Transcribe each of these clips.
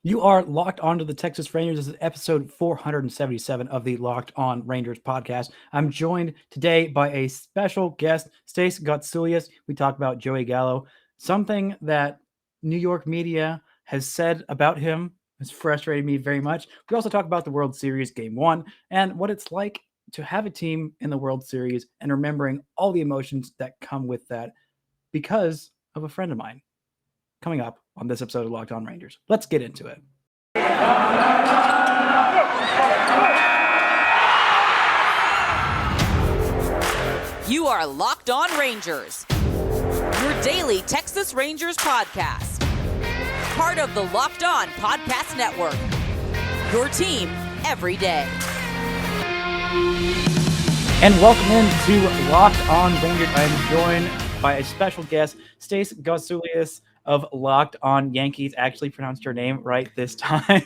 You are locked onto the Texas Rangers. This is episode 477 of the Locked On Rangers podcast. I'm joined today by a special guest, Stacey Gotsulias. We talk about Joey Gallo. Something that New York media has said about him has frustrated me very much. We also talk about the World Series Game 1 and what it's like to have a team in the World Series and remembering all the emotions that come with that because of a friend of mine. Coming up on this episode of Locked On Rangers. Let's get into it. You are Locked On Rangers, your daily Texas Rangers podcast. Part of the Locked On Podcast Network, your team every day. And welcome into Locked On Rangers. I am joined by a special guest, Stacey Gotsulias of Locked On Yankees. Actually pronounced your name right this time.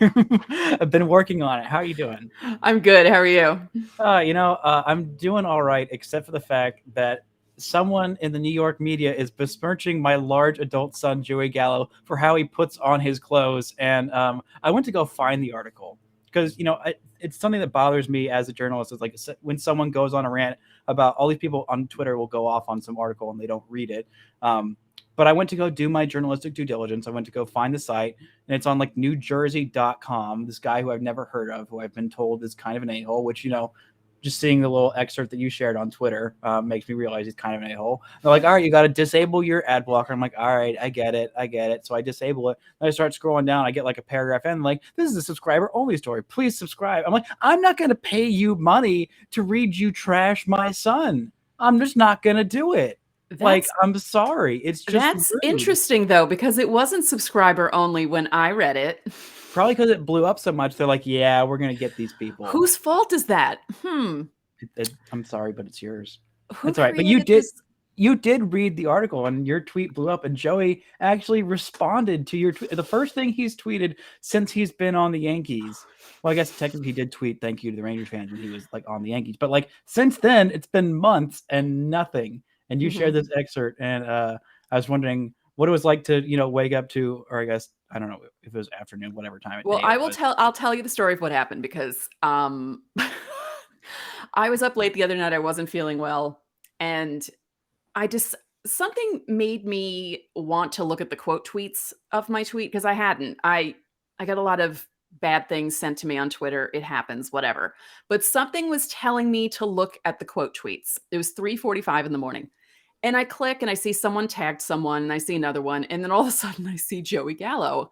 I've been working on it. How are you doing? I'm good. How are you? I'm doing all right, except for the fact that someone in the New York media is besmirching my large adult son, Joey Gallo, for how he puts on his clothes. And I went to go find the article because, it's something that bothers me as a journalist. Is like when someone goes on a rant about all these people on Twitter will go off on some article and they don't read it. But I went to go do my journalistic due diligence. I went to go find the site, and it's on like newjersey.com. This guy who I've never heard of, who I've been told is kind of an a-hole, which, just seeing the little excerpt that you shared on Twitter makes me realize he's kind of an a-hole. They're like, all right, you got to disable your ad blocker. I'm like, all right, I get it. So I disable it. And I start scrolling down. I get like a paragraph in, like, this is a subscriber only story. Please subscribe. I'm like, I'm not going to pay you money to read you trash my son. I'm just not going to do it. I'm sorry. It's just That's rude. Interesting, though, because it wasn't subscriber only when I read it. Probably because it blew up so much. They're like, yeah, we're going to get these people. Whose fault is that? I'm sorry, but it's yours. Who That's all right. But you did read the article and your tweet blew up, and Joey actually responded to your tweet. The first thing he's tweeted since he's been on the Yankees. Well, I guess technically he did tweet thank you to the Rangers fans when he was like on the Yankees. But like since then, it's been months and nothing. And you shared this excerpt, and I was wondering what it was like to, wake up to, or I guess, I don't know if it was afternoon, whatever time. I'll tell you the story of what happened because I was up late the other night. I wasn't feeling well. And something made me want to look at the quote tweets of my tweet because I hadn't. I got a lot of bad things sent to me on Twitter. It happens, whatever. But something was telling me to look at the quote tweets. It was 3:45 in the morning. And I click and I see someone tagged someone and I see another one. And then all of a sudden I see Joey Gallo.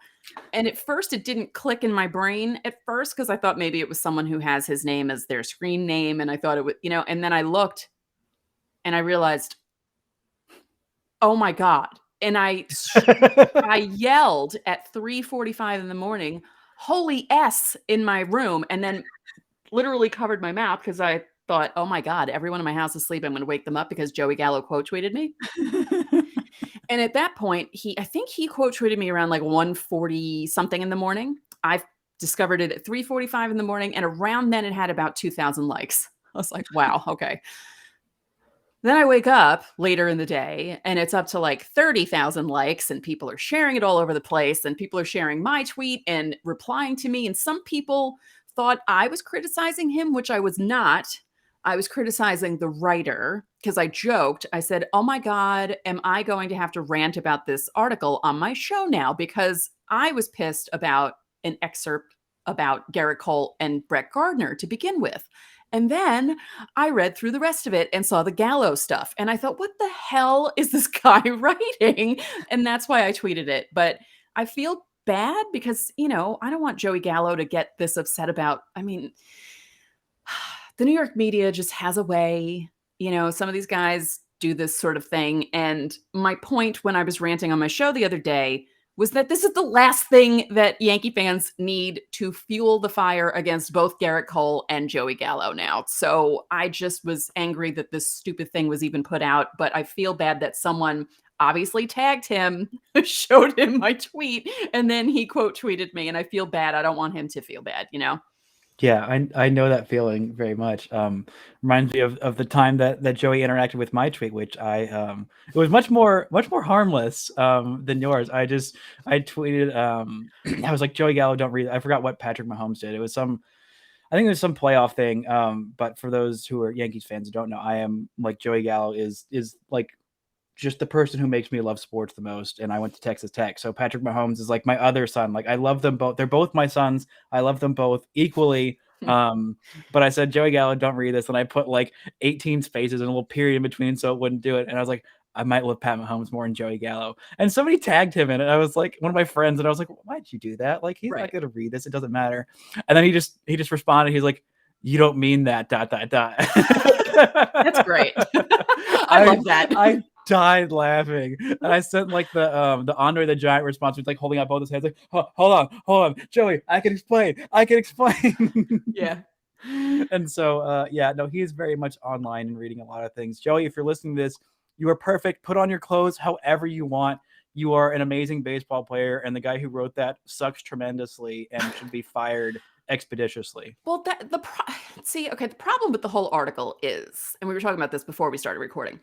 And at first it didn't click in my brain at first because I thought maybe it was someone who has his name as their screen name. And I thought it would, and then I looked and I realized, oh my God. And I yelled at 3:45 in the morning, holy S, in my room, and then literally covered my mouth because I thought, oh my God, everyone in my house is asleep. I'm going to wake them up because Joey Gallo quote tweeted me. And at that point, I think he quote tweeted me around like 1:40 something in the morning. I discovered it at 3:45 in the morning. And around then it had about 2,000 likes. I was like, wow, okay. Then I wake up later in the day and it's up to like 30,000 likes and people are sharing it all over the place and people are sharing my tweet and replying to me. And some people thought I was criticizing him, which I was not. I was criticizing the writer because I joked. I said, oh my God, am I going to have to rant about this article on my show now? Because I was pissed about an excerpt about Garrett Cole and Brett Gardner to begin with. And then I read through the rest of it and saw the Gallo stuff. And I thought, what the hell is this guy writing? And that's why I tweeted it. But I feel bad because, I don't want Joey Gallo to get this upset about, the New York media just has a way, some of these guys do this sort of thing. And my point when I was ranting on my show the other day was that this is the last thing that Yankee fans need to fuel the fire against both Garrett Cole and Joey Gallo now. So I just was angry that this stupid thing was even put out, but I feel bad that someone obviously tagged him, showed him my tweet, and then he quote tweeted me, and I feel bad. I don't want him to feel bad, Yeah, I know that feeling very much. Reminds me of the time that Joey interacted with my tweet, which it was much more harmless than yours. I tweeted I was like, Joey Gallo, don't read. I forgot what Patrick Mahomes did. It was I think it was some playoff thing. But for those who are Yankees fans who don't know, I am like Joey Gallo is like just the person who makes me love sports the most. And I went to Texas Tech. So Patrick Mahomes is like my other son. Like I love them both. They're both my sons. I love them both equally. But I said, Joey Gallo, don't read this. And I put like 18 spaces and a little period in between so it wouldn't do it. And I was like, I might love Pat Mahomes more than Joey Gallo. And somebody tagged him in it. I was like, one of my friends, and I was like, why'd you do that? Like, he's not going to read this. It doesn't matter. And then he just responded. He's like, you don't mean that, ... That's great. I love that. I died laughing, and I sent like the Andre the Giant response, was like holding up both his hands, like, hold on, Joey, I can explain. Yeah. And so, yeah, no, he is very much online and reading a lot of things. Joey, if you're listening to this, you are perfect. Put on your clothes however you want. You are an amazing baseball player, and the guy who wrote that sucks tremendously and should be fired expeditiously. Well, the problem with the whole article is, and we were talking about this before we started recording,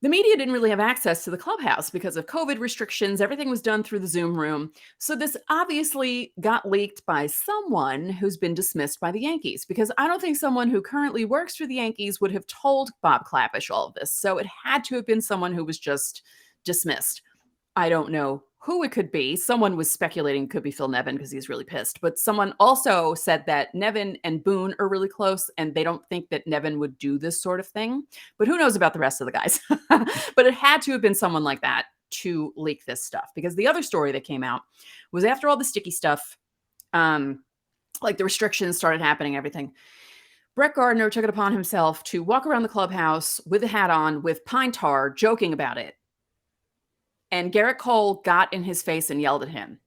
the media didn't really have access to the clubhouse because of COVID restrictions. Everything was done through the Zoom room. So this obviously got leaked by someone who's been dismissed by the Yankees, because I don't think someone who currently works for the Yankees would have told Bob Clappish all of this. So it had to have been someone who was just dismissed. I don't know who it could be. Someone was speculating it could be Phil Nevin because he's really pissed. But someone also said that Nevin and Boone are really close, and they don't think that Nevin would do this sort of thing. But who knows about the rest of the guys? But it had to have been someone like that to leak this stuff, because the other story that came out was after all the sticky stuff, like the restrictions started happening, everything. Brett Gardner took it upon himself to walk around the clubhouse with a hat on with pine tar, joking about it. And Garrett Cole got in his face and yelled at him.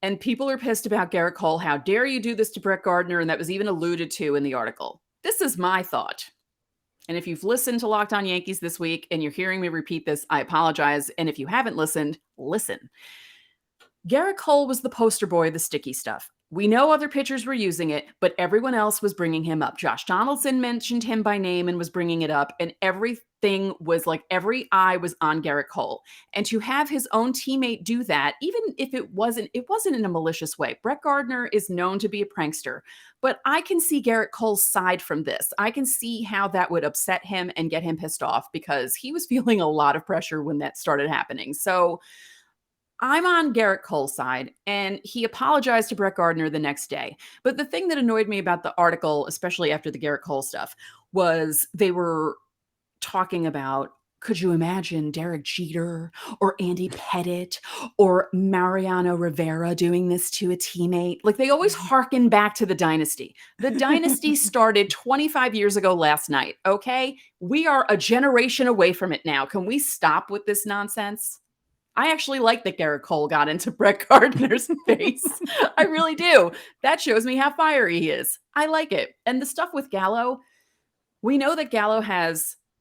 And people are pissed about Garrett Cole. How dare you do this to Brett Gardner? And that was even alluded to in the article. This is my thought. And if you've listened to Locked On Yankees this week and you're hearing me repeat this, I apologize. And if you haven't listened, listen. Garrett Cole was the poster boy of the sticky stuff. We know other pitchers were using it, but everyone else was bringing him up. Josh Donaldson mentioned him by name and was bringing it up, and everything was like every eye was on Garrett Cole. And to have his own teammate do that, even if it wasn't in a malicious way. Brett Gardner is known to be a prankster, but I can see Garrett Cole's side from this. I can see how that would upset him and get him pissed off, because he was feeling a lot of pressure when that started happening. So I'm on Garrett Cole's side, and he apologized to Brett Gardner the next day. But the thing that annoyed me about the article, especially after the Garrett Cole stuff, was they were talking about, could you imagine Derek Jeter or Andy Pettitte or Mariano Rivera doing this to a teammate? Like, they always harken back to the dynasty. The dynasty started 25 years ago last night, okay? We are a generation away from it now. Can we stop with this nonsense? I actually like that Garrett Cole got into Brett Gardner's face. I really do. That shows me how fiery he is. I like it. And the stuff with Gallo, we know that Gallo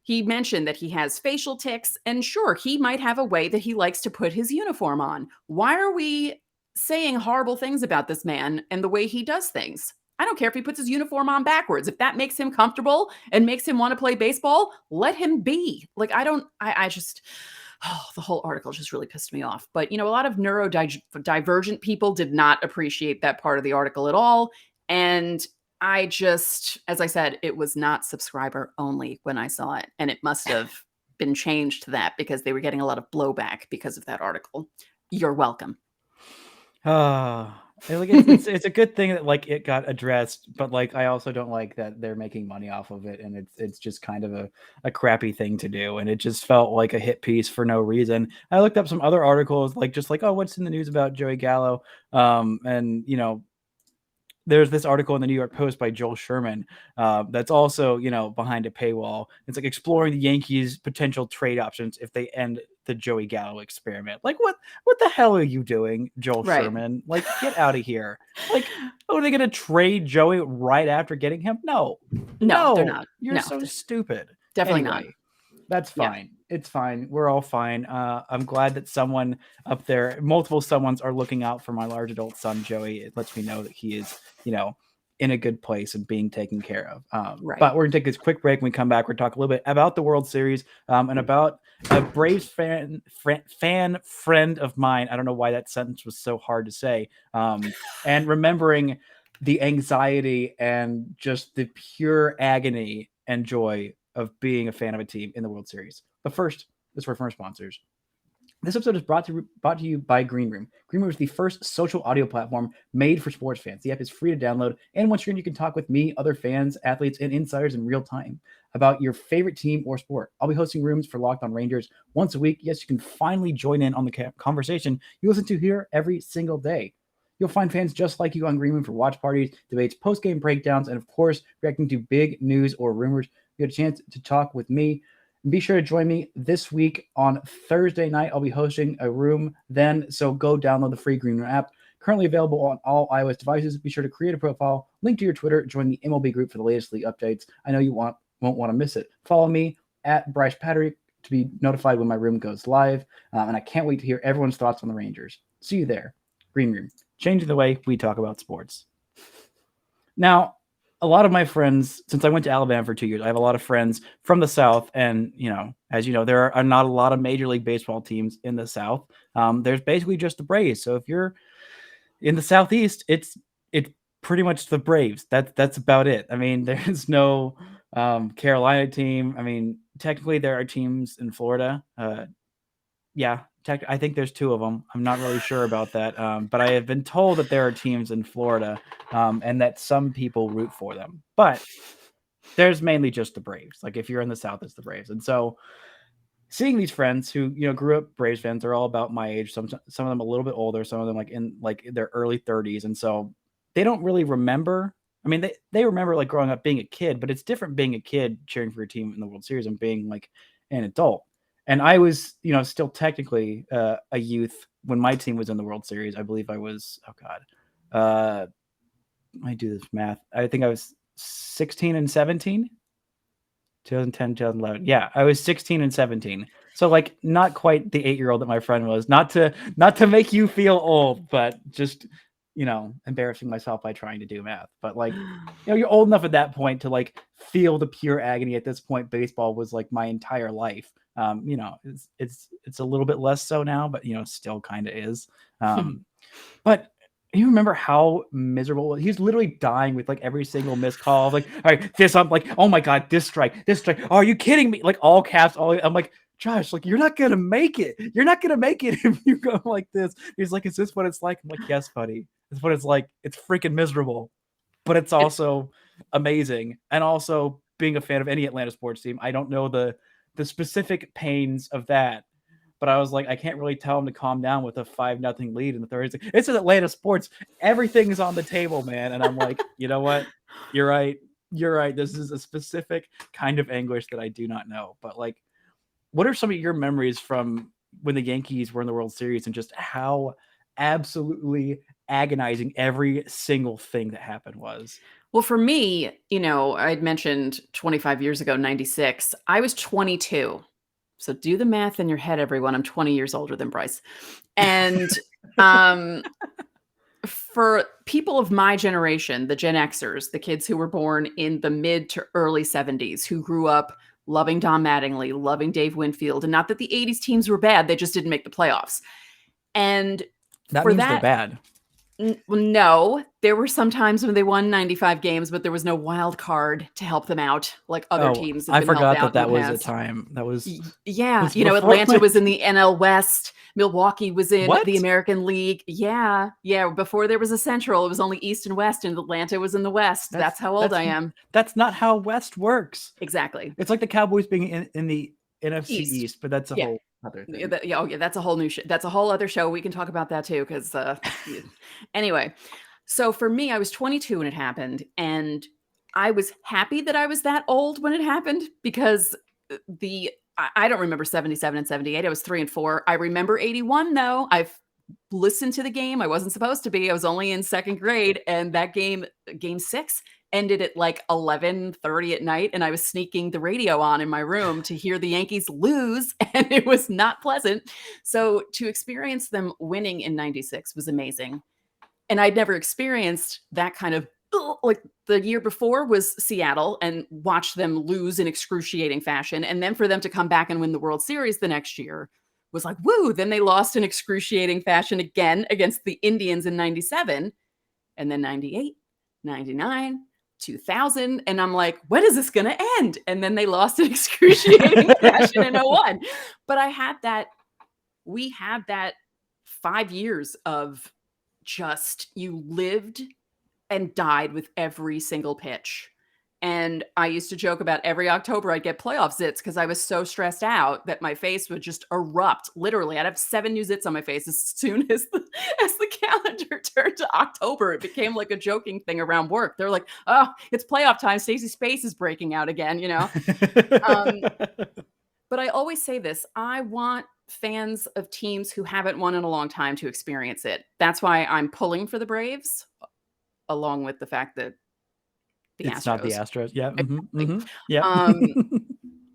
he mentioned that he has facial tics, and sure, he might have a way that he likes to put his uniform on. Why are we saying horrible things about this man and the way he does things? I don't care if he puts his uniform on backwards. If that makes him comfortable and makes him want to play baseball, let him be. Like, the whole article just really pissed me off. But, a lot of neurodivergent people did not appreciate that part of the article at all. And I just, as I said, it was not subscriber only when I saw it. And it must have been changed to that because they were getting a lot of blowback because of that article. You're welcome. It's a good thing that like it got addressed, but like I also don't like that they're making money off of it, and it's just kind of a crappy thing to do, and it just felt like a hit piece for no reason. I looked up some other articles like oh, what's in the news about Joey Gallo, and there's this article in the New York Post by Joel Sherman that's also behind a paywall. It's like exploring the Yankees' potential trade options if they end the Joey Gallo experiment. Like, what the hell are you doing, Joel Sherman? Like, get out of here. Like, are they going to trade Joey right after getting him? No, they're not. You're so stupid. Definitely not. That's fine. Yeah. It's fine. We're all fine. I'm glad that someone up there, multiple someones, are looking out for my large adult son, Joey. It lets me know that he is, in a good place and being taken care of. Right. But we're gonna take this quick break. When we come back, we're talk a little bit about the World Series and about a Braves fan friend of mine. I don't know why that sentence was so hard to say. And remembering the anxiety and just the pure agony and joy of being a fan of a team in the World Series. But first, this word from our sponsors. This episode is brought to you by Green Room. Green Room is the first social audio platform made for sports fans. The app is free to download, and once you're in, you can talk with me, other fans, athletes, and insiders in real time about your favorite team or sport. I'll be hosting rooms for Locked On Rangers once a week. Yes, you can finally join in on the conversation you listen to here every single day. You'll find fans just like you on Green Room for watch parties, debates, post-game breakdowns, and of course, reacting to big news or rumors. You get a chance to talk with me. Be sure to join me this week on Thursday night. I'll be hosting a room then, so go download the free Green Room app. Currently available on all iOS devices. Be sure to create a profile, link to your Twitter, join the MLB group for the latest league updates. I know you won't want to miss it. Follow me at Brice Paterik to be notified when my room goes live, and I can't wait to hear everyone's thoughts on the Rangers. See you there. Green Room, changing the way we talk about sports. Now, a lot of my friends, since I went to Alabama for 2 years, I have a lot of friends from the South. And, as you know, there are not a lot of Major League Baseball teams in the South. There's basically just the Braves. So if you're in the Southeast, it's pretty much the Braves. That's about it. I mean, there's no Carolina team. I mean, technically there are teams in Florida. I think there's 2 of them. I'm not really sure about that. But I have been told that there are teams in Florida and that some people root for them. But there's mainly just the Braves. Like if you're in the South, it's the Braves. And so seeing these friends who, grew up Braves fans, they're all about my age. Some of them a little bit older, some of them in their early 30s. And so they don't really remember. I mean, they remember like growing up being a kid, but it's different being a kid cheering for your team in the World Series and being like an adult. And I was, still technically a youth when my team was in the World Series. I believe I was, I do this math. I think I was 16 and 17, 2010, 2011. Yeah, I was 16 and 17. So like not quite the 8-year-old that my friend was. Not to make you feel old, but just, embarrassing myself by trying to do math. But like, you're old enough at that point to like feel the pure agony. At this point, baseball was like my entire life. It's a little bit less so now, but still kind of is. But you remember how miserable he's literally dying with like every single missed call. Like, all right, this, I'm like, oh my God, this strike. Oh, are you kidding me? Like all caps, I'm like, Josh, like you're not gonna make it. You're not gonna make it if you go like this. He's like, is this what it's like? I'm like, yes, buddy. It's what it's like. It's freaking miserable, but it's also amazing. And also being a fan of any Atlanta sports team, I don't know the specific pains of that. But I was like, I can't really tell him to calm down with a 5-0 lead in the third. It's an Atlanta sports. Everything is on the table, man. And I'm like, you know what? You're right. This is a specific kind of anguish that I do not know. But like, what are some of your memories from when the Yankees were in the World Series and just how absolutely agonizing every single thing that happened was? Well, for me, I'd mentioned 25 years ago, 96. I was 22. So do the math in your head, everyone. I'm 20 years older than Brice. And for people of my generation, the Gen Xers, the kids who were born in the mid to early 70s, who grew up loving Don Mattingly, loving Dave Winfield, and not that the 80s teams were bad, they just didn't make the playoffs. And that means they're bad. No, there were some times when they won 95 games, but there was no wild card to help them out like other teams. I forgot that was a time. That was Atlanta was in the NL West. Milwaukee was in the American League. Yeah. Before there was a Central, it was only East and West, and Atlanta was in the West. That's how old I am. That's not how West works. Exactly. It's like the Cowboys being in the NFC East, but that's a whole other thing. That's a whole new that's a whole other show. We can talk about that too, because anyway. So for me, I was 22 when it happened, and I was happy that I was that old when it happened, because I don't remember 77 and 78. I was 3 and 4. I remember 81 though. I've listened to the game. I wasn't supposed to be. I was only in second grade, and that game 6 ended at like 11:30 at night, and I was sneaking the radio on in my room to hear the Yankees lose, and it was not pleasant. So to experience them winning in 96 was amazing. And I'd never experienced that kind of like the year before was Seattle and watch them lose in excruciating fashion. And then for them to come back and win the World Series the next year was like, woo. Then they lost in excruciating fashion again against the Indians in 97. And then 98, 99, 2000. And I'm like, when is this going to end? And then they lost in excruciating fashion in 01. But we had that 5 years of just, you lived and died with every single pitch. And I used to joke about every October I'd get playoff zits because I was so stressed out that my face would just erupt. Literally, I'd have 7 new zits on my face as soon as the calendar turned to October. It became like a joking thing around work. They're like, oh, it's playoff time. Stacey's face is breaking out again, you know? But I always say this. I want fans of teams who haven't won in a long time to experience it. That's why I'm pulling for the Braves, along with the fact that it's not the Astros. Yeah. Yeah.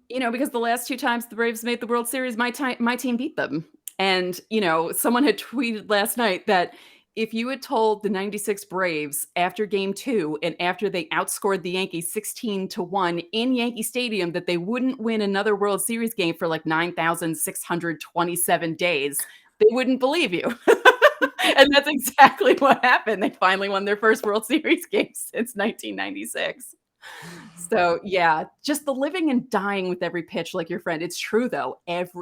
You know, because the last 2 times the Braves made the World Series, my team beat them. And, you know, someone had tweeted last night that if you had told the 96 Braves after game 2 and after they outscored the Yankees 16-1 in Yankee Stadium that they wouldn't win another World Series game for like 9,627 days, they wouldn't believe you. And that's exactly what happened. They finally won their first World Series game since 1996. So yeah, just the living and dying with every pitch, like your friend. It's true though.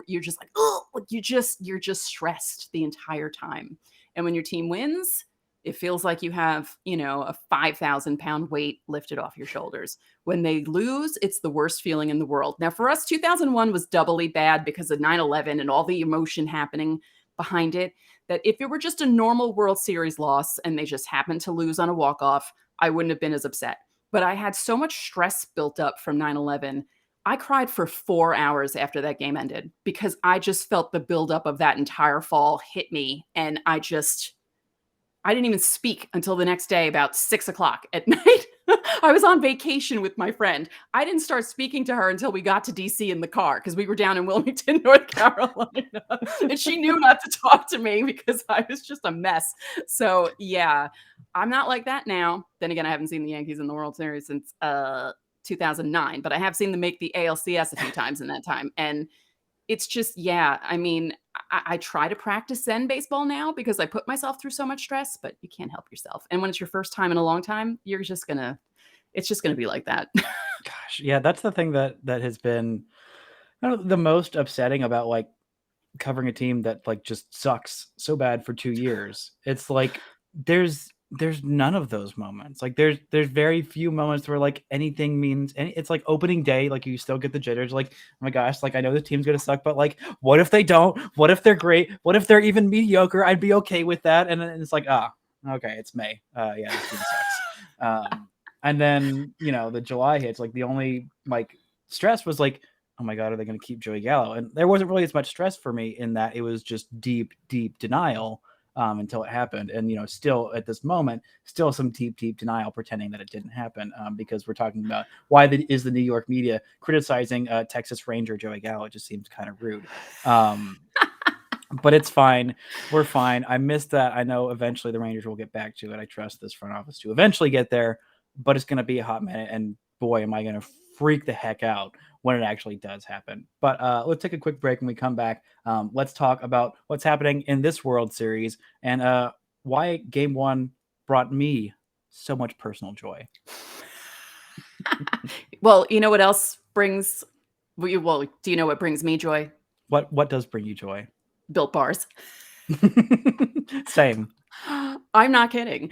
You're just like, oh, you're just stressed the entire time. And when your team wins, it feels like you have, you know, a 5,000-pound weight lifted off your shoulders. When they lose, it's the worst feeling in the world. Now for us, 2001 was doubly bad because of 9/11 and all the emotion happening behind it. That if it were just a normal World Series loss and they just happened to lose on a walk-off, I wouldn't have been as upset. But I had so much stress built up from 9/11. I cried for 4 hours after that game ended because I just felt the buildup of that entire fall hit me. And I didn't even speak until the next day about 6:00 at night. I was on vacation with my friend. I didn't start speaking to her until we got to DC in the car because we were down in Wilmington, North Carolina. And she knew not to talk to me because I was just a mess. So yeah, I'm not like that now. Then again, I haven't seen the Yankees in the World Series since 2009, but I have seen them make the ALCS a few times in that time. And it's just, yeah, I mean, I try to practice Zen baseball now because I put myself through so much stress, but you can't help yourself. And when it's your first time in a long time, it's just going to be like that. Gosh, yeah, that's the thing that has been the most upsetting about like covering a team that like just sucks so bad for 2 years. It's like there's none of those moments. Like there's very few moments where like anything means it's like opening day, like you still get the jitters, like, oh my gosh, like I know the team's gonna suck, but like what if they don't? What if they're great? What if they're even mediocre? I'd be okay with that. And then it's like, okay, it's May. Yeah, this team sucks. And then, you know, the July hits, like the only like stress was like, oh my God, are they gonna keep Joey Gallo? And there wasn't really as much stress for me in that it was just deep denial. Until it happened. And, you know, still at this moment, still some deep denial pretending that it didn't happen because we're talking about why is the New York media criticizing Texas Ranger Joey Gallo. It just seems kind of rude. But it's fine. We're fine. I missed that. I know eventually the Rangers will get back to it. I trust this front office to eventually get there, but it's going to be a hot minute. And boy, am I going to freak the heck out when it actually does happen. But let's take a quick break. When we come back, let's talk about what's happening in this World Series and why Game 1 brought me so much personal joy. Well, you know what else brings... Well, do you know what brings me joy? What does bring you joy? Built Bars. Same. I'm not kidding.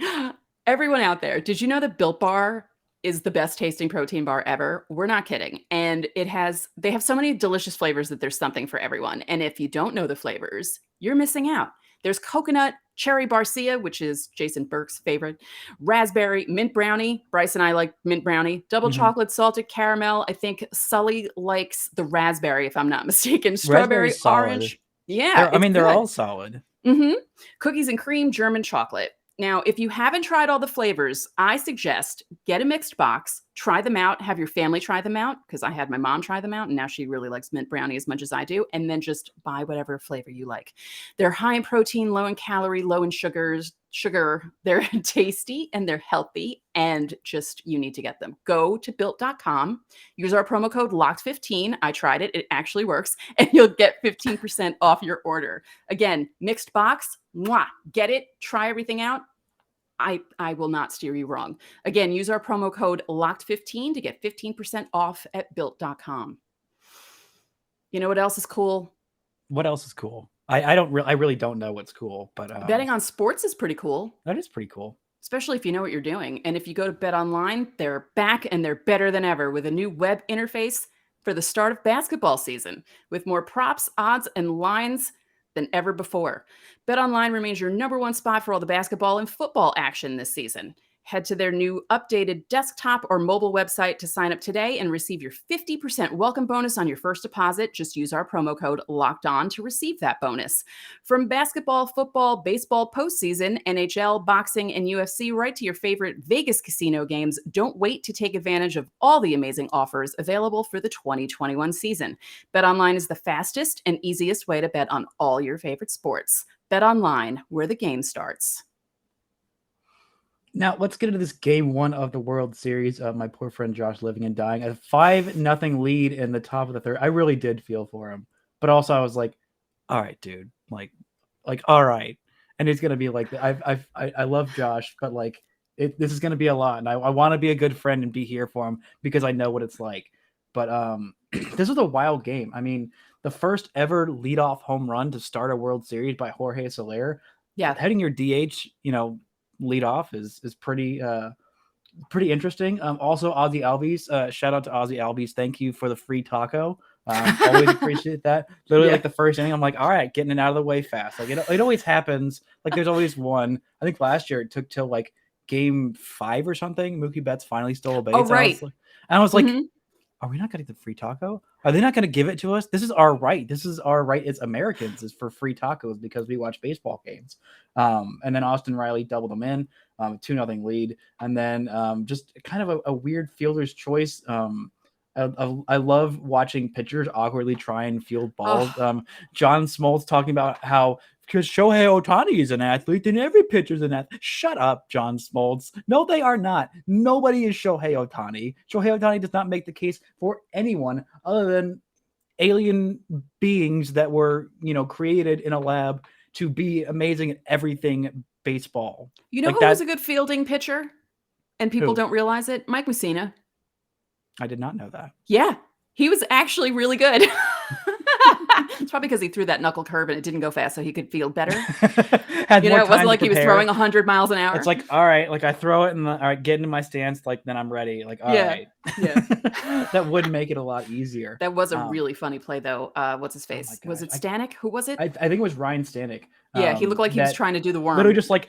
Everyone out there, did you know that Built Bar is the best tasting protein bar ever? We're not kidding. And they have so many delicious flavors that there's something for everyone. And if you don't know the flavors, you're missing out. There's coconut, cherry barcia, which is Jason Burke's favorite, raspberry, mint brownie. Brice and I like mint brownie, double chocolate, salted caramel. I think Sully likes the raspberry, if I'm not mistaken. Strawberry, orange. Yeah. They're all solid. Mm-hmm. Cookies and cream, German chocolate. Now, if you haven't tried all the flavors, I suggest get a mixed box, try them out, have your family try them out, because I had my mom try them out, and now she really likes mint brownie as much as I do, and then just buy whatever flavor you like. They're high in protein, low in calorie, low in sugar. They're tasty and they're healthy, and just you need to get them. Go to built.com, use our promo code LOCKED15. I tried it. It actually works, and you'll get 15% off your order. Again, mixed box, get it, try everything out. I will not steer you wrong. Again, use our promo code LOCKED15 to get 15% off at built.com. You know what else is cool? What else is cool? I really don't know what's cool, but Betting on sports is pretty cool. That is pretty cool. Especially if you know what you're doing. And if you go to Bet Online, they're back and they're better than ever with a new web interface for the start of basketball season, with more props, odds, and lines than ever before. BetOnline remains your number one spot for all the basketball and football action this season. Head to their new updated desktop or mobile website to sign up today and receive your 50% welcome bonus on your first deposit. Just use our promo code LOCKEDON to receive that bonus. From basketball, football, baseball, postseason, NHL, boxing, and UFC, right to your favorite Vegas casino games, don't wait to take advantage of all the amazing offers available for the 2021 season. BetOnline is the fastest and easiest way to bet on all your favorite sports. BetOnline, where the game starts. Now let's get into this game 1 of the World Series. My poor friend Josh living and dying. A 5-0 lead in the top of the third. I really did feel for him, but also I was like, all right, dude, like all right. And it's gonna be like I love Josh, but like this is gonna be a lot, and I want to be a good friend and be here for him because I know what it's like. But this was a wild game. I mean, the first ever leadoff home run to start a World Series by Jorge Soler. Yeah, heading your DH, lead off is pretty interesting. Also Ozzy Albies, shout out to Ozzy Albies. Thank you for the free taco. Always appreciate that. Literally, like the first inning, I'm like, all right, getting it out of the way fast. Like it always happens. Like there's always one. I think last year it took till like game 5 or something. Mookie Betts finally stole a base. Oh, right. And I was like, are we not getting the free taco? Are they not going to give it to us? This is our right. This is our right as Americans, is for free tacos because we watch baseball games. And then Austin Riley doubled them in, 2-0 lead. And then just kind of a weird fielder's choice. I love watching pitchers awkwardly try and field balls. John Smoltz talking about how, because Shohei Ohtani is an athlete and every pitcher's an athlete. Shut up, John Smoltz. No, they are not. Nobody is Shohei Ohtani. Shohei Ohtani does not make the case for anyone other than alien beings that were, created in a lab to be amazing at everything baseball. You know, like who was a good fielding pitcher and people don't realize it? Mike Mussina. I did not know that. Yeah, he was actually really good. It's probably because he threw that knuckle curve and it didn't go fast, so he could field better. It wasn't like he was throwing 100 miles an hour. It's like, all right, like I throw it and all right, get into my stance, like then I'm ready. Like, all right. Yeah. That would make it a lot easier. That was a really funny play, though. What's his face? Was it Stanek? Who was it? I think it was Ryan Stanek. Yeah, he looked like he was trying to do the worm. Literally just like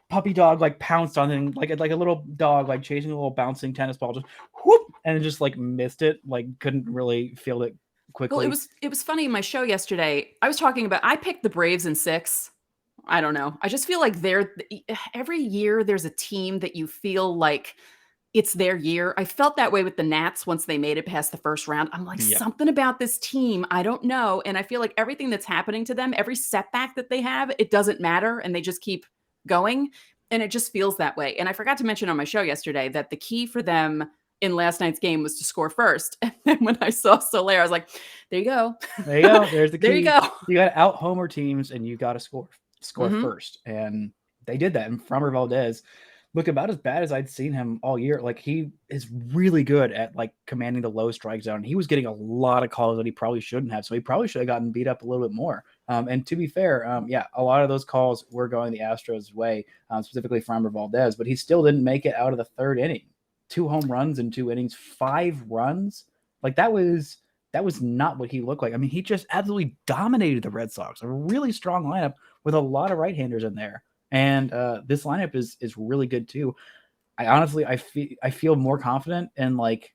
puppy dog, like pounced on him, like a little dog, like chasing a little bouncing tennis ball, just whoop, and just like missed it, like couldn't really field it quickly. Well, it was funny in my show yesterday. I picked the Braves in 6. I don't know. I just feel like every year there's a team that you feel like it's their year. I felt that way with the Nats once they made it past the first round. I'm like, something about this team, I don't know. And I feel like everything that's happening to them, every setback that they have, it doesn't matter. And they just keep going. And it just feels that way. And I forgot to mention on my show yesterday that the key for them in last night's game was to score first. And then when I saw Soler, I was like, there you go. There you go. There's the key. There you go. You got to out homer teams and you got to score first. And they did that. And Framber Valdez looked about as bad as I'd seen him all year. Like he is really good at like commanding the low strike zone. He was getting a lot of calls that he probably shouldn't have. So he probably should have gotten beat up a little bit more. And to be fair, a lot of those calls were going the Astros' way, specifically Framber Valdez, but he still didn't make it out of the third inning. 2 home runs in 2 innings, 5 runs. Like that was not what he looked like. I mean, he just absolutely dominated the Red Sox. A really strong lineup with a lot of right-handers in there. And this lineup is really good too. I feel more confident in like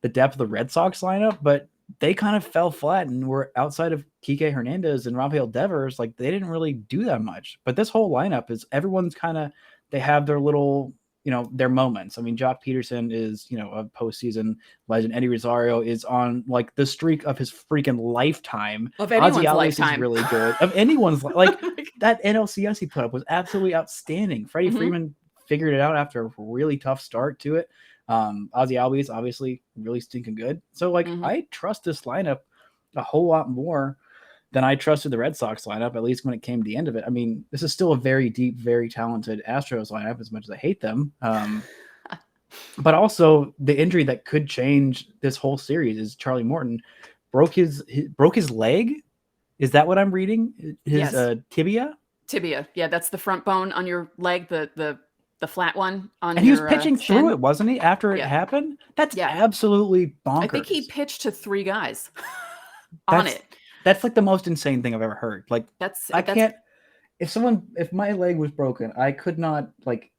the depth of the Red Sox lineup, but they kind of fell flat and were outside of Kike Hernandez and Rafael Devers. Like they didn't really do that much. But this whole lineup is everyone's kind of, they have their little their moments. I mean, Jock Peterson is, a postseason legend. Eddie Rosario is on like the streak of his freaking lifetime. Of Ozzy anyone's Albies is lifetime. really good. Of anyone's like that NLCS he put up was absolutely outstanding. Freddie Freeman figured it out after a really tough start to it. Ozzy Albies obviously really stinking good. So like I trust this lineup a whole lot more than I trusted the Red Sox lineup, at least when it came to the end of it. I mean, this is still a very deep, very talented Astros lineup, as much as I hate them. But also the injury that could change this whole series is Charlie Morton broke his leg. Is that what I'm reading? His tibia? Tibia. Yeah, that's the front bone on your leg, the flat one on and your he was pitching shin. through it, wasn't he, after it happened? That's absolutely bonkers. I think he pitched to 3 guys on it. That's like the most insane thing I've ever heard. Like can't, if my leg was broken, I could not like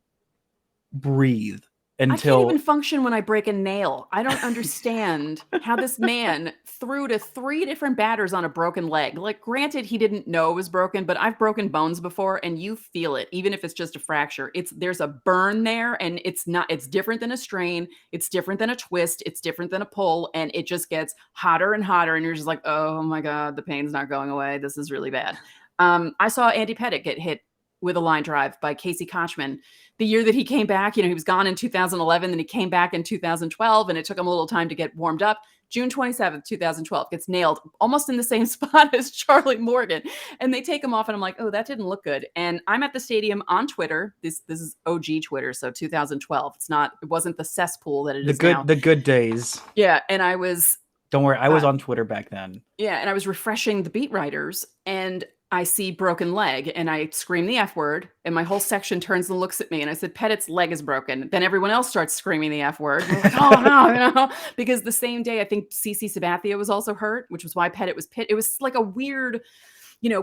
breathe until I can't even function when I break a nail. I don't understand how this man threw to 3 different batters on a broken leg. Like, granted, he didn't know it was broken, but I've broken bones before and you feel it, even if it's just a fracture. There's a burn there, and it's different than a strain. It's different than a twist. It's different than a pull. And it just gets hotter and hotter. And you're just like, oh my God, the pain's not going away. This is really bad. I saw Andy Pettitte get hit with a line drive by Casey Kochman the year that he came back. He was gone in 2011, then he came back in 2012, and it took him a little time to get warmed up. June 27th, 2012, gets nailed almost in the same spot as Charlie Morgan. And they take him off, and I'm like, oh, that didn't look good. And I'm at the stadium on Twitter. This is OG Twitter, so 2012. It wasn't the cesspool that it is now. The good days. Yeah, and I was... Don't worry, I was on Twitter back then. Yeah, and I was refreshing the beat writers, and I see broken leg, and I scream the F word, and my whole section turns and looks at me, and I said, Pettitte's leg is broken. Then everyone else starts screaming the F word. I'm like, oh no, because the same day, I think CC Sabathia was also hurt, which was why Pettitte was It was like a weird,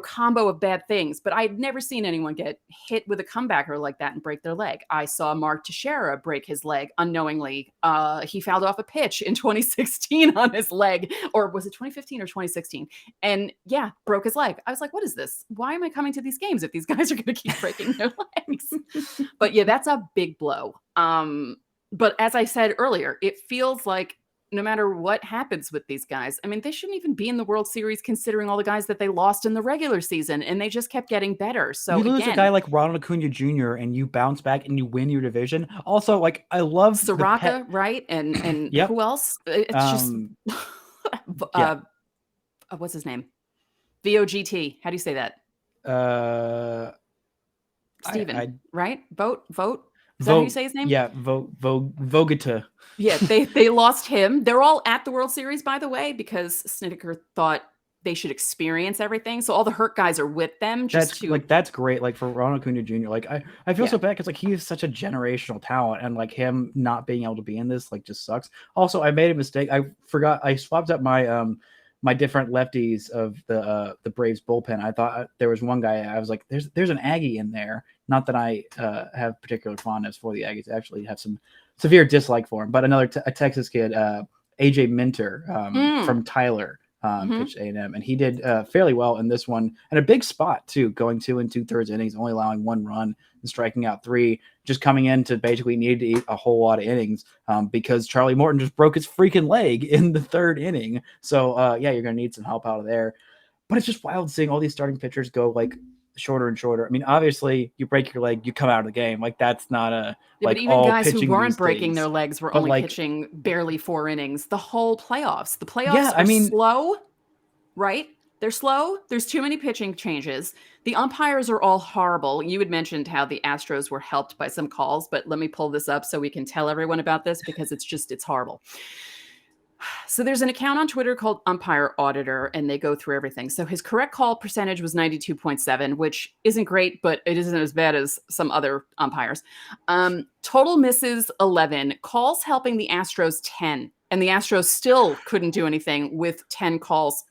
combo of bad things, but I'd never seen anyone get hit with a comebacker like that and break their leg. I saw Mark Teixeira break his leg unknowingly. He fouled off a pitch in 2016 on his leg, or was it 2015 or 2016? And broke his leg. I was like, what is this? Why am I coming to these games if these guys are going to keep breaking their legs? But that's a big blow. But as I said earlier, it feels like no matter what happens with these guys, I mean, they shouldn't even be in the World Series considering all the guys that they lost in the regular season, and they just kept getting better. So you lose a guy like Ronald Acuna Jr. and you bounce back and you win your division. Also, like, I love Soraka, right? And who else? It's just what's his name? VOGT. How do you say that? Steven, right? Vote. Is that how you say his name? Yeah, Vogata. Yeah, they lost him. They're all at the World Series, by the way, because Snedeker thought they should experience everything. So all the hurt guys are with them. That's great. Like for Ronald Acuna Jr., like I feel so bad because like he is such a generational talent, and like him not being able to be in this like just sucks. Also, I made a mistake. I forgot. I swapped up my my different lefties of the Braves bullpen. I thought there was one guy. I was like, there's an Aggie in there. Not that I have particular fondness for the Aggies. I actually have some severe dislike for him. But another a Texas kid, AJ Minter from Tyler, pitched A&M, and he did fairly well in this one, and a big spot too, going 2 2/3 innings, only allowing 1 run and striking out 3, just coming in to basically need to eat a whole lot of innings because Charlie Morton just broke his freaking leg in the 3rd inning. So you're gonna need some help out of there. But it's just wild seeing all these starting pitchers go like shorter and shorter. I mean, obviously, you break your leg, you come out of the game. Like that's not a but even guys who weren't breaking their legs were only pitching barely 4 innings. The whole playoffs. The playoffs are slow, right? They're slow. There's too many pitching changes. The umpires are all horrible. You had mentioned how the Astros were helped by some calls, but let me pull this up so we can tell everyone about this because it's horrible. So there's an account on Twitter called Umpire Auditor, and they go through everything. So his correct call percentage was 92.7, which isn't great, but it isn't as bad as some other umpires. Total misses 11, calls helping the Astros 10, and the Astros still couldn't do anything with 10 calls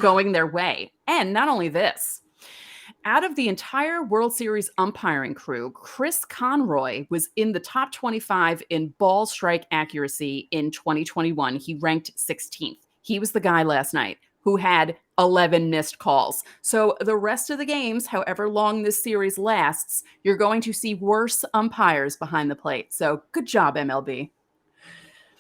going their way. And not only this, out of the entire World Series umpiring crew, Chris Conroy was in the top 25 in ball strike accuracy in 2021. He ranked 16th. He was the guy last night who had 11 missed calls. So the rest of the games, however long this series lasts, you're going to see worse umpires behind the plate. So good job, MLB.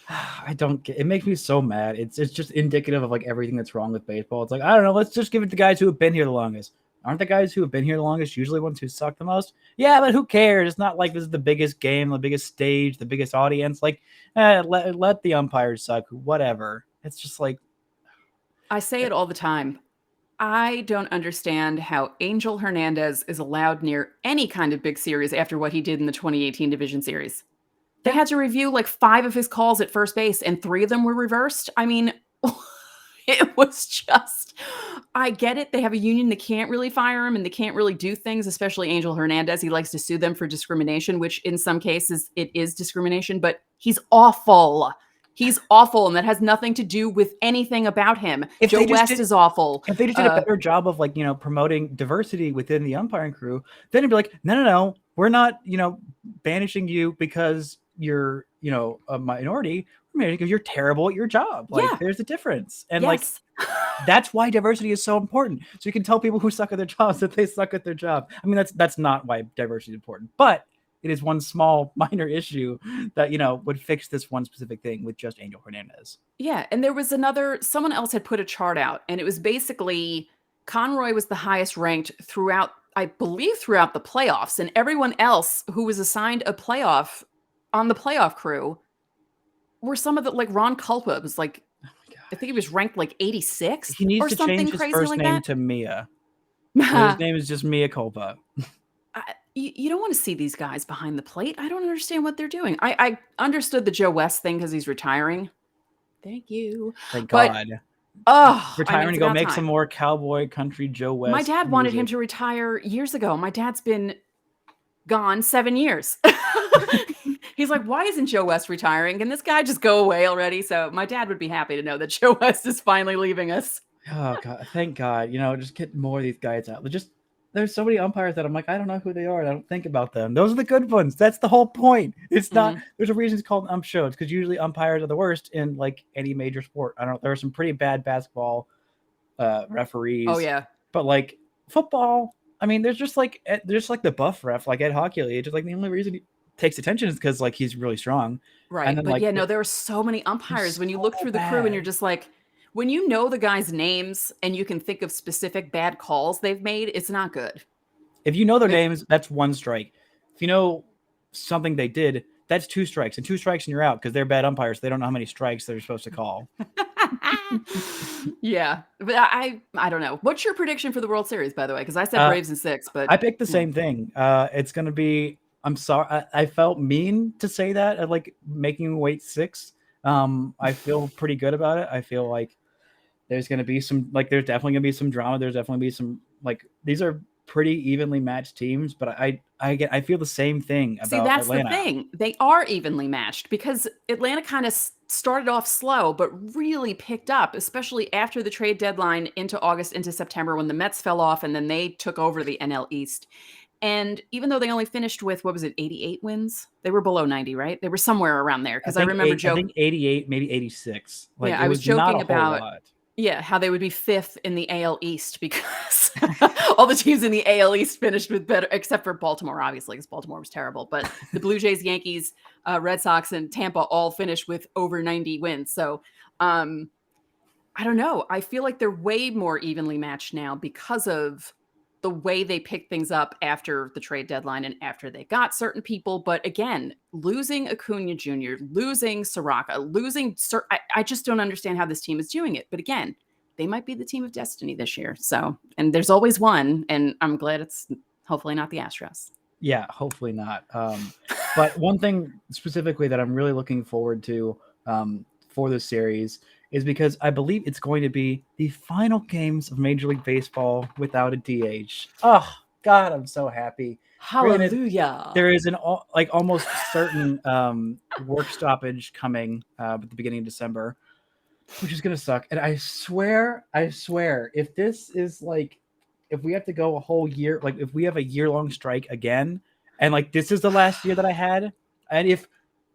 I don't get it. Makes me so mad. It's just indicative of like everything that's wrong with baseball. It's like, I don't know, let's just give it to guys who have been here the longest. Aren't the guys who have been here the longest usually ones who suck the most? Yeah, but who cares? It's not like this is the biggest game, the biggest stage, the biggest audience. Like, let the umpires suck, whatever. It's just like, I say it all the time. I don't understand how Angel Hernandez is allowed near any kind of big series after what he did in the 2018 Division Series. They had to review like 5 of his calls at first base, and 3 of them were reversed. I mean, it was just, I get it. They have a union that can't really fire him and they can't really do things, especially Angel Hernandez. He likes to sue them for discrimination, which in some cases it is discrimination, but he's awful. He's awful, and that has nothing to do with anything about him. Joe West is awful. If they just did a better job of like, promoting diversity within the umpiring crew, then it'd be like, no, we're not, banishing you because you're, a minority. We're banishing because you're terrible at your job. Like, there's a difference. And like, that's why diversity is so important. So you can tell people who suck at their jobs that they suck at their job. I mean, that's not why diversity is important, but it is one small minor issue that, would fix this one specific thing with just Angel Hernandez. Yeah. And there was someone else had put a chart out, and it was basically Conroy was the highest ranked throughout the playoffs, and everyone else who was assigned a playoff on the playoff crew were some of the, like Ron Culpa was like, oh my God. I think he was ranked like 86 he needs or to something change his crazy first like name that. to Mia. His name is just Mia Culpa. You don't want to see these guys behind the plate. I don't understand what they're doing. I understood the Joe West thing because he's retiring. Thank you. Thank God. Retiring to go make some more cowboy country Joe West. My dad wanted him to retire years ago. My dad's been gone 7 years. He's like, why isn't Joe West retiring? Can this guy just go away already? So my dad would be happy to know that Joe West is finally leaving us. Oh God, thank God. Just get more of these guys out. There's so many umpires that I'm like, I don't know who they are. I don't think about them. Those are the good ones. That's the whole point. It's not, there's a reason it's called ump shows, because usually umpires are the worst in like any major sport. I don't know. There are some pretty bad basketball referees. Oh yeah. But like football, I mean, there's just like the buff ref, like Ed Hockey. It's just like the only reason he takes attention is because like he's really strong. Right. And then, but there are so many umpires when you look through the crew and you're just like, when you know the guys' names and you can think of specific bad calls they've made, it's not good. If you know their names, that's 1 strike. If you know something they did, that's 2 strikes. And 2 strikes and you're out, because they're bad umpires. They don't know how many strikes they're supposed to call. Yeah. But I don't know. What's your prediction for the World Series, by the way? Because I said Braves in 6, but I picked the same thing. It's going to be, I'm sorry. I felt mean to say that at like making them wait 6. I feel pretty good about it. I feel like there's going to be some, like, there's definitely going to be some drama. There's definitely be some, like, these are pretty evenly matched teams, but I feel the same thing about Atlanta. See, that's the thing. They are evenly matched because Atlanta kind of started off slow, but really picked up, especially after the trade deadline into August, into September, when the Mets fell off and then they took over the NL East. And even though they only finished with, 88 wins? They were below 90, right? They were somewhere around there. Because I remember joking. I think 88, maybe 86. Like, yeah, I was joking about lot. Yeah, how they would be 5th in the AL East because all the teams in the AL East finished with better, except for Baltimore, obviously, because Baltimore was terrible. But the Blue Jays, Yankees, Red Sox, and Tampa all finished with over 90 wins. So I don't know. I feel like they're way more evenly matched now because of the way they picked things up after the trade deadline and after they got certain people. But again, losing Acuna Jr., losing Soraka, I just don't understand how this team is doing it. But again, they might be the team of destiny this year. So, and there's always one, and I'm glad it's hopefully not the Astros. Yeah, hopefully not. But one thing specifically that I'm really looking forward to for this series is because I believe it's going to be the final games of Major League Baseball without a DH. Oh, God, I'm so happy. Hallelujah. Granted, there is an almost certain work stoppage coming at the beginning of December, which is going to suck. And I swear, if this is like, if we have to go a whole year, like if we have a year-long strike again, and like this is the last year that I had, and if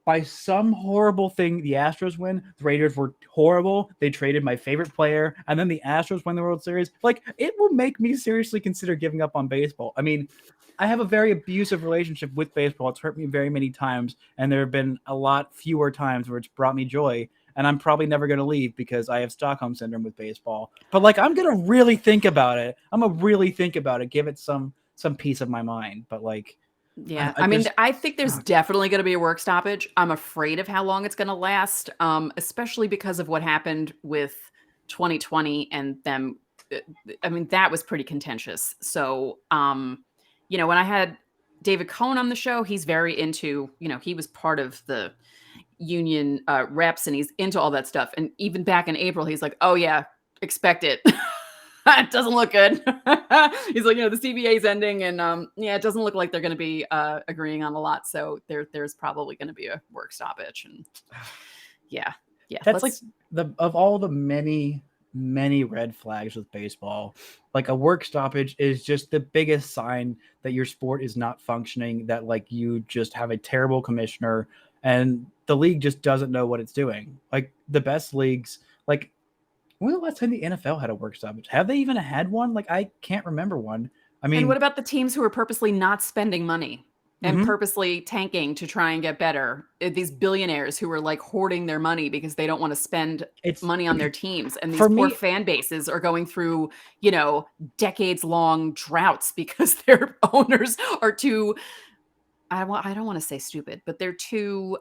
by some horrible thing, the Astros win. The Raiders were horrible. They traded my favorite player, and then the Astros win the World Series. Like, it will make me seriously consider giving up on baseball. I mean, I have a very abusive relationship with baseball. It's hurt me very many times, and there have been a lot fewer times where it's brought me joy. And I'm probably never going to leave because I have Stockholm syndrome with baseball. But like, I'm going to really think about it. Give it some piece of my mind. But like, yeah, I mean, I think there's definitely going to be a work stoppage. I'm afraid of how long it's going to last, especially because of what happened with 2020 and them. I mean, that was pretty contentious. So, you know, when I had David Cohn on the show, he's very into, you know, he was part of the union reps and he's into all that stuff. And even back in April, he's like, oh yeah, expect it. It doesn't look good. He's like, you know, the CBA is ending and yeah, it doesn't look like they're going to be agreeing on a lot. So there's probably going to be a work stoppage. And yeah. That's like of all the many red flags with baseball, like a work stoppage is just the biggest sign that your sport is not functioning, that like you just have a terrible commissioner and the league just doesn't know what it's doing. Like the best leagues, like, when was the last time the NFL had a work stoppage? Have they even had one? Like, I can't remember one. I mean, and what about the teams who are purposely not spending money and purposely tanking to try and get better? These billionaires who are like hoarding their money because they don't want to spend money on their teams. And these poor fan bases are going through, you know, decades long droughts because their owners are too, I don't want to say stupid, but they're too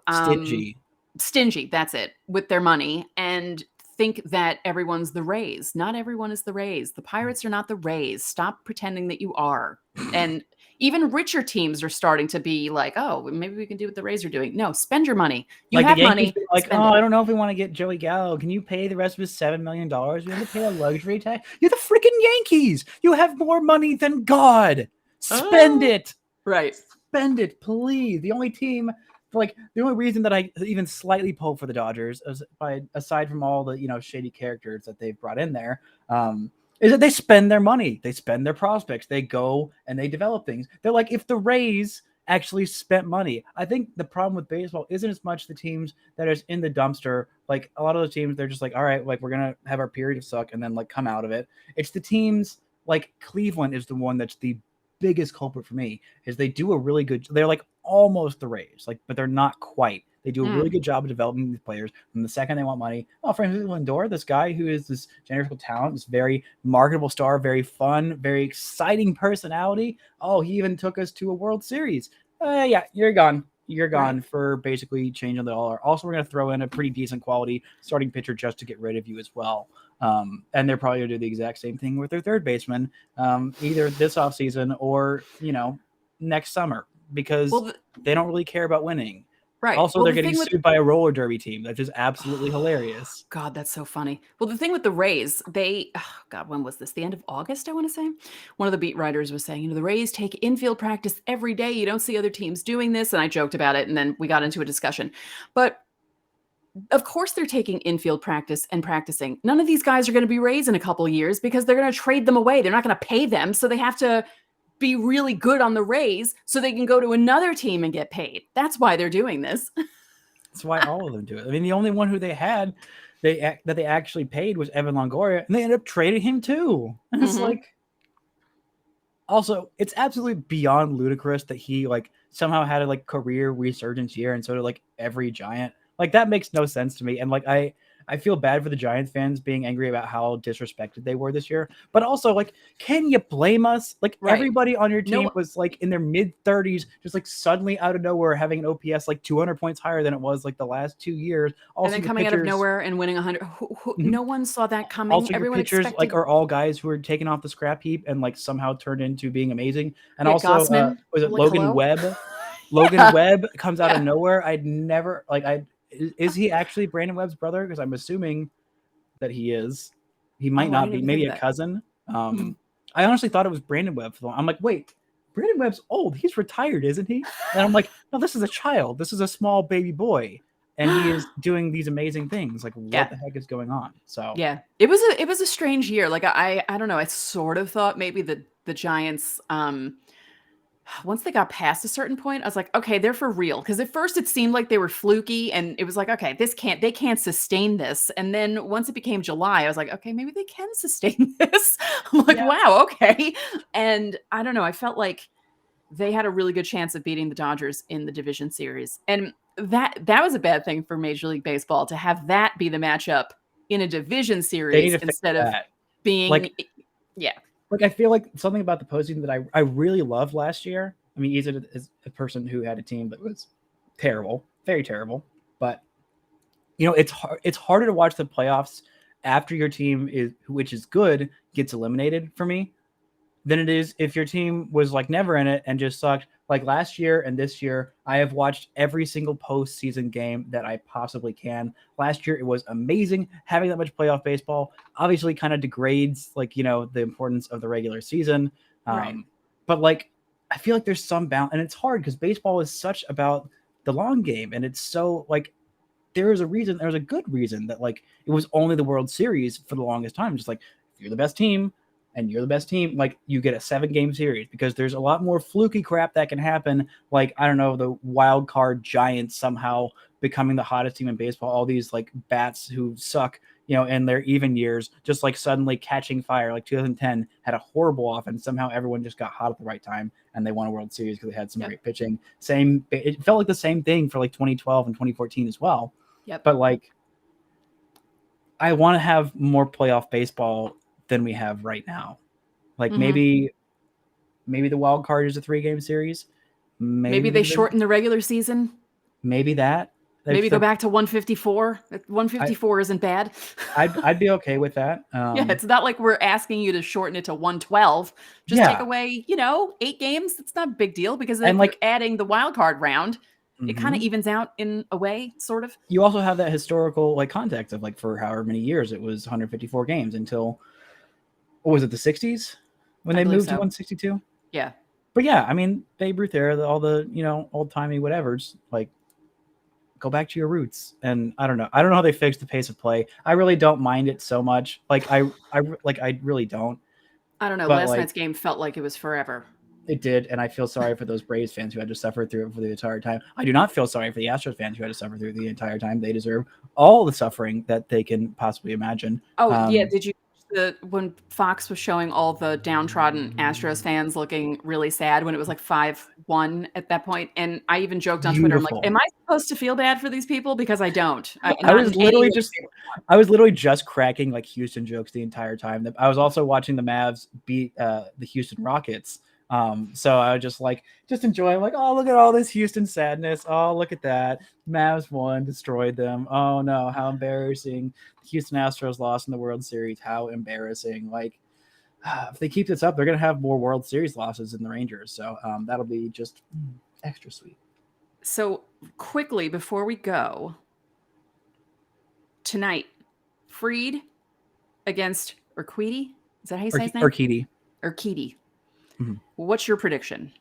stingy. That's it, with their money. And think that everyone's the Rays. Not everyone is the Rays. The Pirates are not the Rays. Stop pretending that you are. And even richer teams are starting to be like, oh, maybe we can do what the Rays are doing. No, spend your money. You like have the Yankees, money. Like, oh, I don't know if we want to get Joey Gallo. Can you pay the rest of his $7 million? You have to pay a luxury tax. You're the freaking Yankees. You have more money than God. Spend it. Right. Spend it, please. The only team... Like the only reason that I even slightly pull for the Dodgers, aside from all the, you know, shady characters that they've brought in there, is that they spend their money, they spend their prospects, they go and they develop things. They're like, if the Rays actually spent money, I think the problem with baseball isn't as much the teams that are in the dumpster. Like a lot of those teams, they're just like, all right, like we're gonna have our period of suck and then like come out of it. It's the teams like Cleveland is the one that's the biggest culprit for me, is they do a really good, they're like almost the Rays, like, but they're not quite. They do a really good job of developing these players. And the second they want money, Francisco Lindor, this guy who is this generational talent, this very marketable star, very fun, very exciting personality. Oh, he even took us to a World Series. Yeah, you're gone. You're gone for basically changing the dollar. Also, we're going to throw in a pretty decent quality starting pitcher just to get rid of you as well. And they're probably going to do the exact same thing with their third baseman, either this offseason or, you know, next summer, because they don't really care about winning. Right. Also, they're getting sued by a roller derby team. That's just absolutely hilarious. God, that's so funny. Well, the thing with the Rays, when was this? The end of August, I want to say. One of the beat writers was saying, you know, the Rays take infield practice every day. You don't see other teams doing this. And I joked about it. And then we got into a discussion. But of course they're taking infield practice and practicing. None of these guys are going to be Rays in a couple of years because they're going to trade them away. They're not going to pay them. So they have to be really good on the Rays so they can go to another team and get paid. That's why they're doing this. That's why all of them do it. I mean, the only one who they had that they actually paid was Evan Longoria, and they ended up trading him too. And it's like, also, it's absolutely beyond ludicrous that he like somehow had a like career resurgence year, and so did like every Giant. Like that makes no sense to me. And like I feel bad for the Giants fans being angry about how disrespected they were this year. But also, like, can you blame us? Like, everybody on your team was, like, in their mid-30s, just, like, suddenly out of nowhere having an OPS, like, 200 points higher than it was, like, the last 2 years. Also, and then coming out of nowhere and winning 100. No one saw that coming. Also, everyone pitchers, like, are all guys who were taken off the scrap heap and, like, somehow turned into being amazing. And also, Gossman, was it Logan Webb? Logan Webb comes out of nowhere. I'd never, like, is he actually Brandon Webb's brother? Because I'm assuming that he is. He might not be. Maybe a cousin. I honestly thought it was Brandon Webb. I'm like, wait, Brandon Webb's old. He's retired, isn't he? And I'm like, no, this is a child. This is a small baby boy, and he is doing these amazing things. Like, what the heck is going on? So yeah, it was a strange year. Like I don't know. I sort of thought maybe the Giants once they got past a certain point, I was like, okay, they're for real. Because at first it seemed like they were fluky, and it was like, okay, they can't sustain this. And then once it became July, I was like, okay, maybe they can sustain this. I'm like, Yeah. wow, okay. And I don't know, I felt like they had a really good chance of beating the Dodgers in the division series. And that was a bad thing for Major League Baseball to have that be the matchup in a division They need series to fix instead of that. being, yeah. Like I feel like something about the postseason that I really loved last year. I mean, even as a person who had a team that was terrible, very terrible, but it's harder to watch the playoffs after your team which is good, gets eliminated for me than it is if your team was like never in it and just sucked. Like last year and this year, I have watched every single postseason game that I possibly can. Last year, it was amazing having that much playoff baseball. Obviously, kind of degrades the importance of the regular season. Right. But like, I feel like there's some balance, and it's hard because baseball is such about the long game, and it's so like there's a good reason that like it was only the World Series for the longest time. Just like if you're the best team and you're the best team, like you get a 7-game series because there's a lot more fluky crap that can happen. Like, I don't know, the wild card Giants somehow becoming the hottest team in baseball. All these like bats who suck, in their even years, just like suddenly catching fire. Like 2010 had a horrible offense. Somehow everyone just got hot at the right time and they won a World Series because they had some great pitching. It felt like the same thing for like 2012 and 2014 as well. Yep. But like, I want to have more playoff baseball than we have right now. Like maybe the wild card is a 3-game series. Maybe they shorten the regular season. Maybe that. Maybe go back to 154. 154 isn't bad. I'd be okay with that. Yeah, it's not like we're asking you to shorten it to 112. Just take away, 8 games. It's not a big deal because then like adding the wild card round, it kind of evens out in a way, sort of. You also have that historical like context of like for however many years it was 154 games until, what was it, the 60s when they moved to 162? Yeah. But yeah, I mean, Babe Ruth era, all the, old-timey whatevers, like go back to your roots. And I don't know how they fixed the pace of play. I really don't mind it so much. Like I really don't. I don't know. Last night's game felt like it was forever. It did, and I feel sorry for those Braves fans who had to suffer through it for the entire time. I do not feel sorry for the Astros fans who had to suffer through it the entire time. They deserve all the suffering that they can possibly imagine. Oh, yeah. Did you when Fox was showing all the downtrodden Astros fans looking really sad when it was like 5-1 at that point? And I even joked on Twitter, I'm like, am I supposed to feel bad for these people? Because I don't. I was literally just cracking like Houston jokes the entire time. I was also watching the Mavs beat the Houston Rockets. So I was just enjoying like, oh, look at all this Houston sadness. Oh, look at that. Mavs won, destroyed them. Oh no, how embarrassing. Houston Astros lost in the World Series. How embarrassing. Like, if they keep this up, they're going to have more World Series losses than the Rangers. So that'll be just extra sweet. So quickly before we go, tonight, Fried against Urquidy. Is that how you say his name? Urquidy. Mm-hmm. What's your prediction?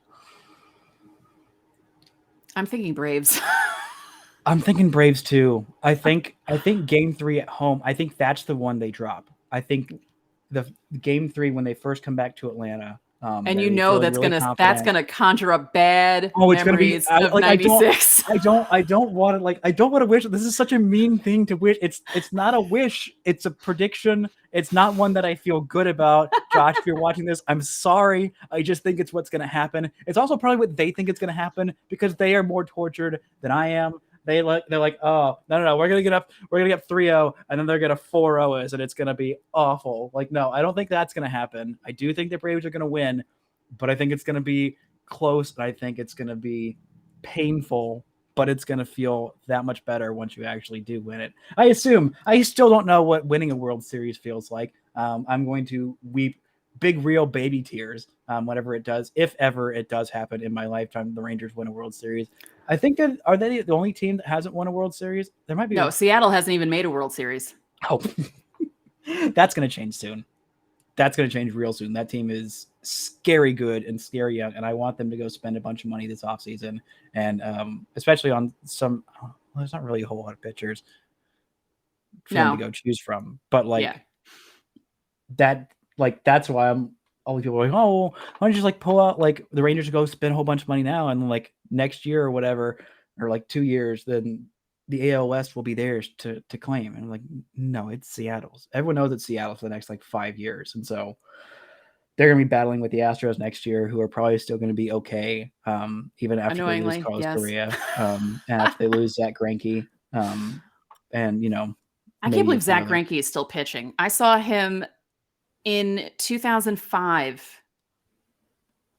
I'm thinking Braves. I'm thinking Braves too. I think game 3 at home, I think that's the one they drop. I think the game 3 when they first come back to Atlanta. And that's really gonna conjure up bad memories of 96. I don't want to wish. This is such a mean thing to wish. It's not a wish. It's a prediction. It's not one that I feel good about. Josh, if you're watching this, I'm sorry. I just think it's what's gonna happen. It's also probably what they think it's gonna happen because they are more tortured than I am. They're like, oh, no, we're gonna get 3-0, and then they're gonna 4-0 us, and it's gonna be awful. Like, no, I don't think that's gonna happen. I do think the Braves are gonna win, but I think it's gonna be close, and I think it's gonna be painful, but it's gonna feel that much better once you actually do win it. I assume. I still don't know what winning a World Series feels like. I'm going to weep big, real baby tears whenever it does, if ever it does happen in my lifetime. The Rangers win a World Series. I think are they the only team that hasn't won a World Series? There might be. No, Seattle hasn't even made a World Series. Oh, that's going to change soon. That's going to change real soon. That team is scary good and scary young, and I want them to go spend a bunch of money this offseason, and especially on some. Well, there's not really a whole lot of pitchers for them to go choose from, but that's why I'm all these people are like, oh, well, why don't you just like pull out like the Rangers go spend a whole bunch of money now, and like next year or whatever, or like 2 years, then the AL West will be theirs to claim. And I'm like, no, it's Seattle's. Everyone knows it's Seattle for the next like 5 years, and so they're going to be battling with the Astros next year, who are probably still going to be okay, even after they lose Carlos Correa, and after they lose Zach Greinke, and you know, I can't believe Zach Greinke is still pitching. I saw him in 2005.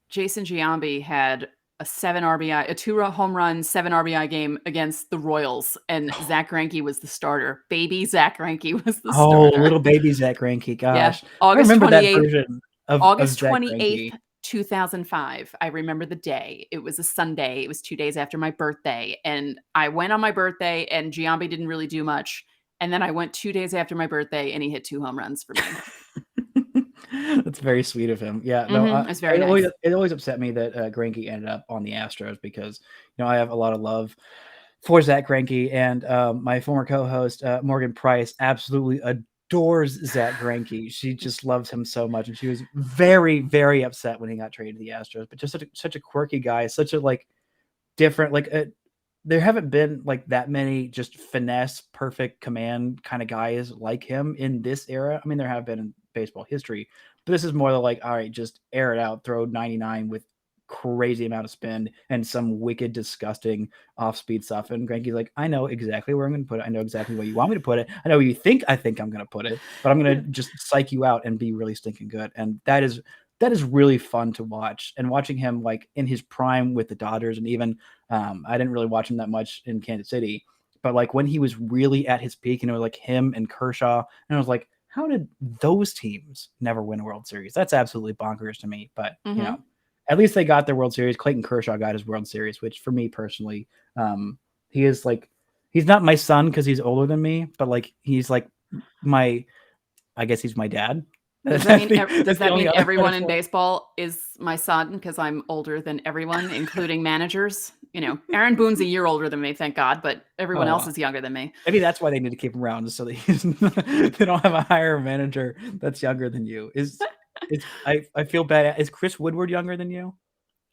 Jason Giambi had a 7 RBI, a 2 home run, 7 RBI game against the Royals, and Zach Greinke was the starter. Baby Zach Greinke was the starter. Oh, little baby Zach Greinke. Gosh, yeah. August 28th. August 28th, 2005. I remember the day. It was a Sunday. It was 2 days after my birthday. And I went on my birthday, and Giambi didn't really do much. And then I went 2 days after my birthday, and he hit 2 home runs for me. That's very sweet of him. Yeah, it's very nice. It always upset me that Greinke ended up on the Astros, because I have a lot of love for Zach Greinke, and my former co-host Morgan Price absolutely adores Zach Greinke. She just loves him so much, and she was very, very upset when he got traded to the Astros. But just such a quirky guy, such a like different there haven't been like that many just finesse, perfect command kind of guys like him in this era. I mean, there have been in baseball history, but this is more like, all right, just air it out, throw 99 with crazy amount of spin and some wicked, disgusting off-speed stuff. And Greinke's like, I know exactly where I'm going to put it. I know exactly where you want me to put it. I know where you think I'm going to put it, but I'm going to just psych you out and be really stinking good. And that is really fun to watch. And watching him like in his prime with the Dodgers, and even I didn't really watch him that much in Kansas City, but like when he was really at his peak, and it was like him and Kershaw, and I was like, how did those teams never win a World Series? That's absolutely bonkers to me. But at least they got their World Series. Clayton Kershaw got his World Series, which for me personally, he is like, he's not my son because he's older than me, but like he's like I guess he's my dad. Does that mean everyone in baseball is my son because I'm older than everyone, including managers? Aaron Boone's a year older than me, thank God, but everyone else is younger than me. Maybe that's why they need to keep him around, so that they don't have a higher manager that's younger than you. I feel bad. Is Chris Woodward younger than you?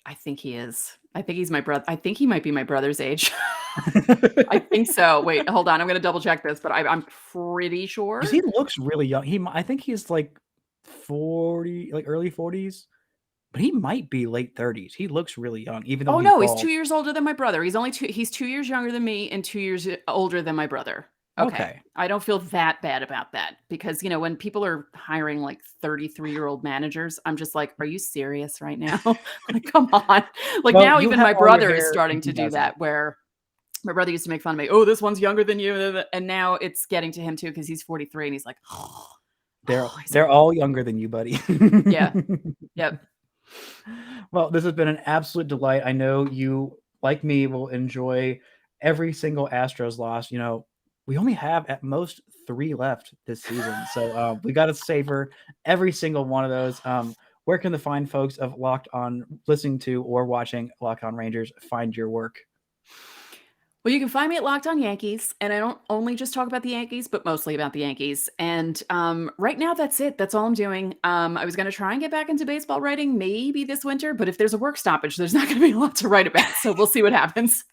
I think he is. I think he's my brother. I think he might be my brother's age. I think so. Wait, hold on. I'm going to double check this, but I'm pretty sure. Because he looks really young. I think he's like 40, like early 40s, but he might be late 30s. He looks really young, even though he's 2 years older than my brother. He's 2 years younger than me and 2 years older than my brother. Okay. I don't feel that bad about that, because when people are hiring like 33-year-old managers, I'm just like, are you serious right now? Like, come on. Like, now even my brother is starting to do that, where my brother used to make fun of me. Oh, this one's younger than you. And now it's getting to him too, because he's 43 and he's like, oh. They're all younger than you, buddy. Yeah. Yep. Well, this has been an absolute delight. I know you, like me, will enjoy every single Astros loss. We only have at most 3 left this season, so we got to savor every single one of those. Where can the fine folks of Locked On listening to or watching Locked On Rangers find your work? Well, you can find me at Locked On Yankees, and I don't only just talk about the Yankees, but mostly about the Yankees. And right now, that's it. That's all I'm doing. I was going to try and get back into baseball writing maybe this winter, but if there's a work stoppage, there's not going to be a lot to write about. So we'll see what happens.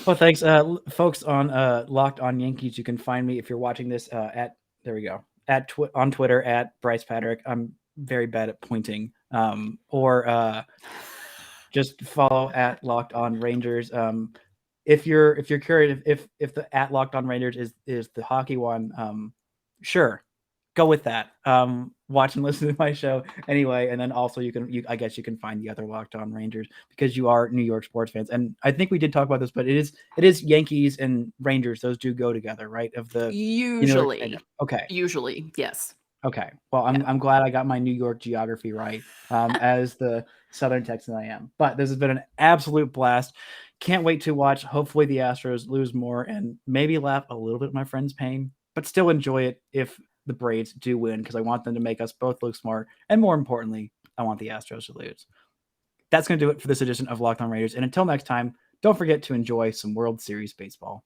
Well, thanks, folks on Locked On Yankees. You can find me if you're watching this on Twitter at Brice Paterik. I'm very bad at pointing, or just follow at Locked On Rangers. If you're curious if the at Locked On Rangers is the hockey one, sure, go with that. Watch and listen to my show anyway, and then also I guess you can find the other Locked On Rangers, because you are New York sports fans, and I think we did talk about this, but it is Yankees and Rangers; those do go together, right? Usually, okay, usually, yes. Okay, well, I'm glad I got my New York geography right, as the Southern Texan I am. But this has been an absolute blast. Can't wait to watch. Hopefully, the Astros lose more and maybe laugh a little bit at my friend's pain, but still enjoy it if the Braves do win, because I want them to make us both look smart. And more importantly, I want the Astros to lose. That's going to do it for this edition of Locked On Raiders. And until next time, don't forget to enjoy some World Series baseball.